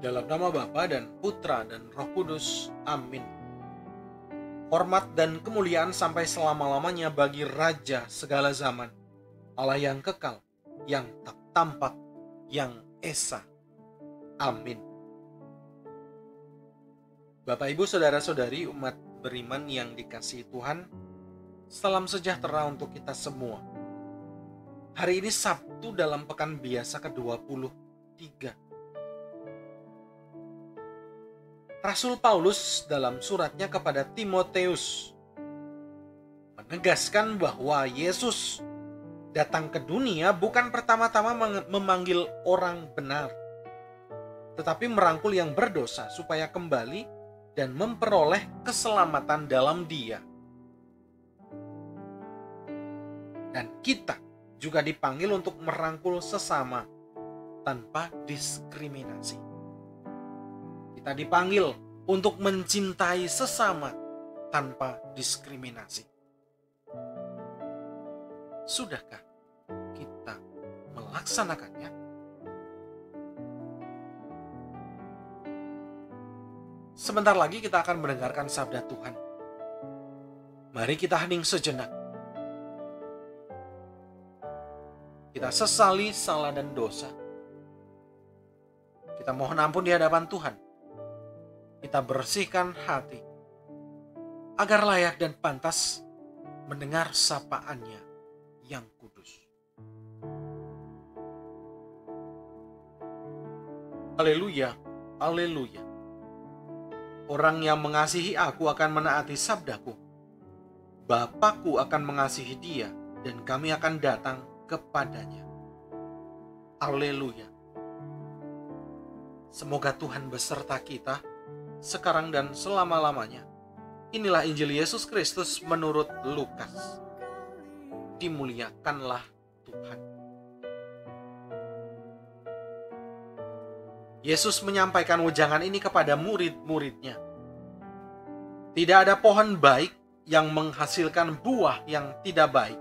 Dalam nama Bapa dan Putra dan Roh Kudus. Amin. Hormat dan kemuliaan sampai selama-lamanya bagi Raja segala zaman, Allah yang kekal, yang tak tampak, yang esa. Amin. Bapak, Ibu, Saudara-saudari, umat beriman yang dikasihi Tuhan, salam sejahtera untuk kita semua. Hari ini Sabtu dalam pekan biasa ke-23. Rasul Paulus dalam suratnya kepada Timoteus menegaskan bahwa Yesus datang ke dunia bukan pertama-tama memanggil orang benar, tetapi merangkul yang berdosa supaya kembali dan memperoleh keselamatan dalam Dia. Dan kita juga dipanggil untuk merangkul sesama tanpa diskriminasi. Kita dipanggil untuk mencintai sesama tanpa diskriminasi. Sudahkah kita melaksanakannya? Sebentar lagi kita akan mendengarkan sabda Tuhan. Mari kita hening sejenak. Kita sesali salah dan dosa. Kita mohon ampun di hadapan Tuhan. Kita bersihkan hati agar layak dan pantas mendengar sapaan-Nya yang kudus. Haleluya, haleluya. Orang yang mengasihi aku akan menaati sabdaku. Bapakku akan mengasihi dia dan kami akan datang kepadanya. Haleluya. Semoga Tuhan beserta kita sekarang dan selama-lamanya. Inilah Injil Yesus Kristus menurut Lukas. Dimuliakanlah Tuhan. Yesus menyampaikan wejangan ini kepada murid-muridnya. Tidak ada pohon baik yang menghasilkan buah yang tidak baik,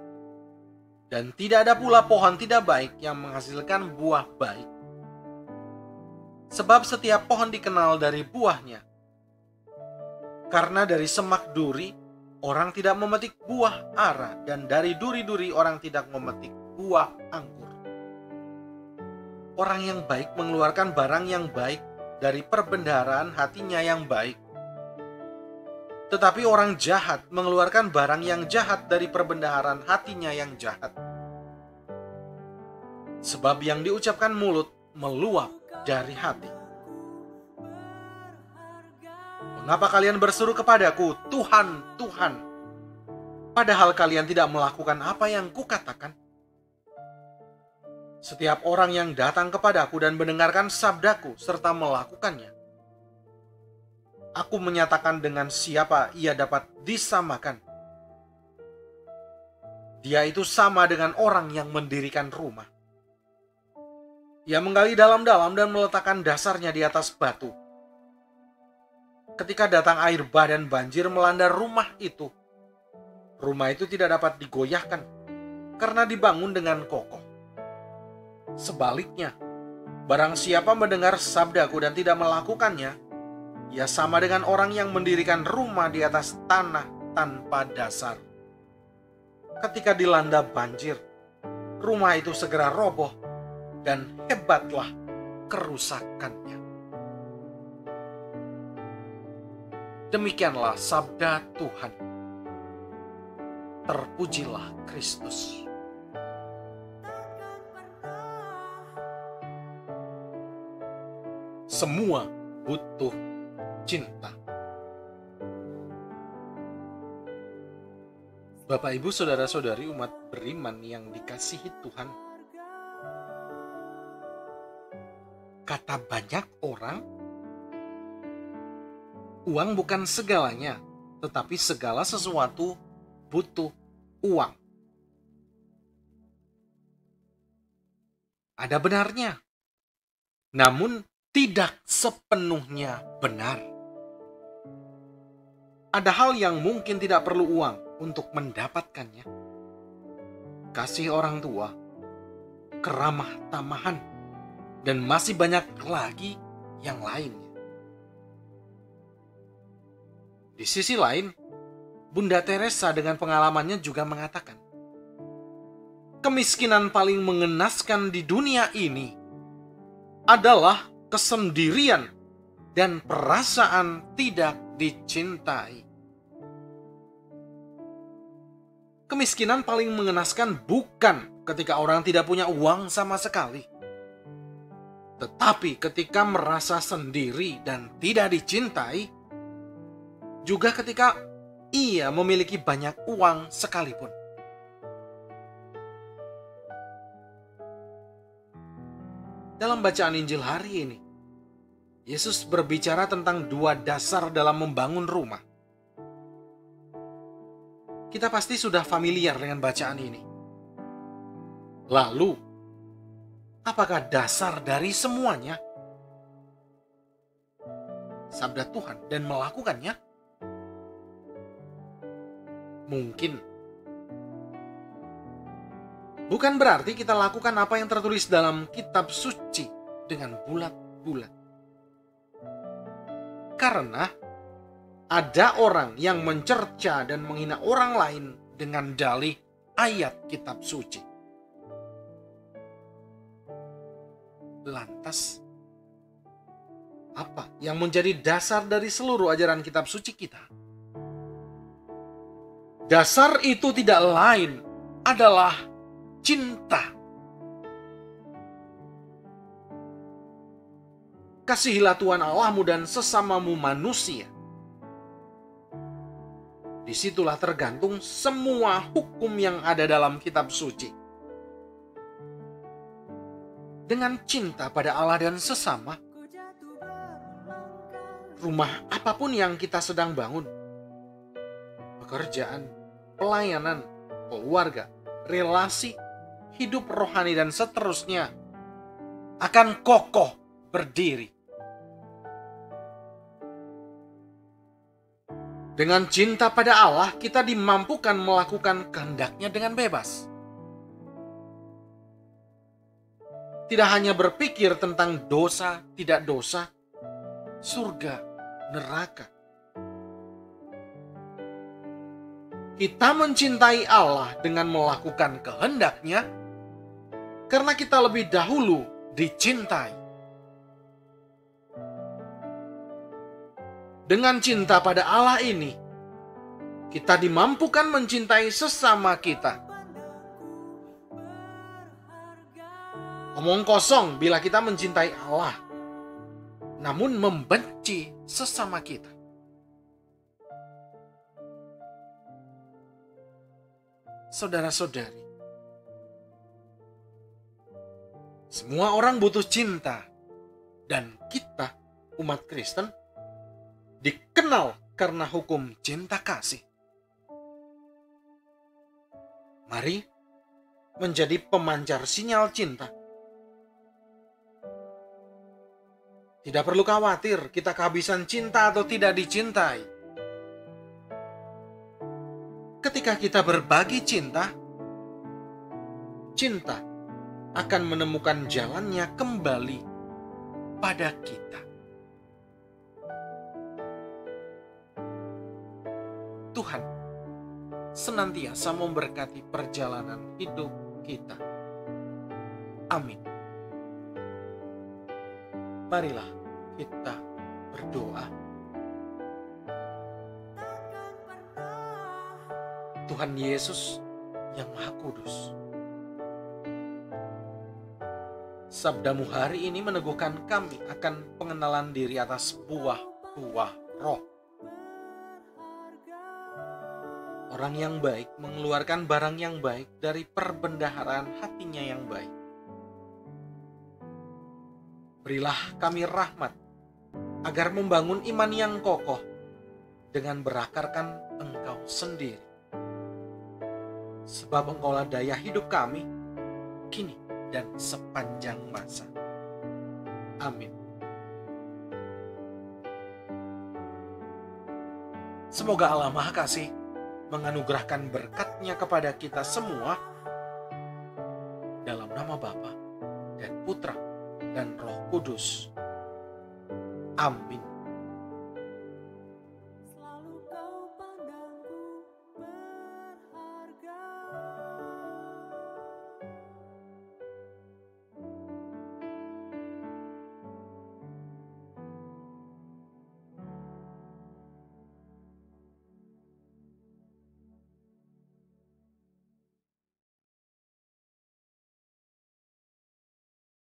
dan tidak ada pula pohon tidak baik yang menghasilkan buah baik. Sebab setiap pohon dikenal dari buahnya. Karena dari semak duri orang tidak memetik buah ara, dan dari duri-duri orang tidak memetik buah anggur. Orang yang baik mengeluarkan barang yang baik dari perbendaharaan hatinya yang baik. Tetapi orang jahat mengeluarkan barang yang jahat dari perbendaharaan hatinya yang jahat. Sebab yang diucapkan mulut meluap dari hati. Mengapa kalian berseru kepadaku, Tuhan, Tuhan, padahal kalian tidak melakukan apa yang kukatakan? Setiap orang yang datang kepadaku dan mendengarkan sabdaku serta melakukannya, aku menyatakan dengan siapa ia dapat disamakan. Dia itu sama dengan orang yang mendirikan rumah. Ia menggali dalam-dalam dan meletakkan dasarnya di atas batu. Ketika datang air bah dan banjir melanda rumah itu tidak dapat digoyahkan karena dibangun dengan kokoh. Sebaliknya, barang siapa mendengar sabdaku dan tidak melakukannya, ia sama dengan orang yang mendirikan rumah di atas tanah tanpa dasar. Ketika dilanda banjir, rumah itu segera roboh dan hebatlah kerusakannya. Demikianlah sabda Tuhan. Terpujilah Kristus. Semua butuh cinta. Bapak, Ibu, Saudara-saudari, umat beriman yang dikasihi Tuhan. Kata banyak orang, uang bukan segalanya, tetapi segala sesuatu butuh uang. Ada benarnya, namun tidak sepenuhnya benar. Ada hal yang mungkin tidak perlu uang untuk mendapatkannya. Kasih orang tua, keramah tamahan, dan masih banyak lagi yang lainnya. Di sisi lain, Bunda Teresa dengan pengalamannya juga mengatakan, kemiskinan paling mengenaskan di dunia ini adalah kesendirian dan perasaan tidak dicintai. Kemiskinan paling mengenaskan bukan ketika orang tidak punya uang sama sekali, tetapi ketika merasa sendiri dan tidak dicintai, juga ketika ia memiliki banyak uang sekalipun. Dalam bacaan Injil hari ini, Yesus berbicara tentang dua dasar dalam membangun rumah. Kita pasti sudah familiar dengan bacaan ini. Lalu, apakah dasar dari semuanya? Sabda Tuhan dan melakukannya? Mungkin. Bukan berarti kita lakukan apa yang tertulis dalam kitab suci dengan bulat-bulat. Karena ada orang yang mencerca dan menghina orang lain dengan dalih ayat kitab suci. Lantas, apa yang menjadi dasar dari seluruh ajaran kitab suci kita? Dasar itu tidak lain adalah cinta. Kasihilah Tuhan Allahmu dan sesamamu manusia. Disitulah tergantung semua hukum yang ada dalam kitab suci. Dengan cinta pada Allah dan sesama, rumah apapun yang kita sedang bangun, pekerjaan, pelayanan, keluarga, relasi, hidup rohani dan seterusnya akan kokoh berdiri. Dengan cinta pada Allah, kita dimampukan melakukan kehendak-Nya dengan bebas. Tidak hanya berpikir tentang dosa, tidak dosa, surga, neraka. Kita mencintai Allah dengan melakukan kehendak-Nya karena kita lebih dahulu dicintai. Dengan cinta pada Allah ini, kita dimampukan mencintai sesama kita. Omong kosong bila kita mencintai Allah, namun membenci sesama kita. Saudara-saudari, semua orang butuh cinta, dan kita, umat Kristen, dikenal karena hukum cinta kasih. Mari menjadi pemancar sinyal cinta. Tidak perlu khawatir kita kehabisan cinta atau tidak dicintai. Ketika kita berbagi cinta, cinta akan menemukan jalannya kembali pada kita. Tuhan senantiasa memberkati perjalanan hidup kita. Amin. Marilah kita berdoa. Tuhan Yesus yang Maha Kudus, sabdamu hari ini meneguhkan kami akan pengenalan diri atas buah-buah roh. Orang yang baik mengeluarkan barang yang baik dari perbendaharaan hatinya yang baik. Berilah kami rahmat agar membangun iman yang kokoh dengan berakarkan Engkau sendiri. Sebab Engkaulah daya hidup kami kini dan sepanjang masa. Amin. Semoga Allah Maha Kasih menganugerahkan berkat-Nya kepada kita semua dalam nama Bapa dan Putra dan Roh Kudus. Amin.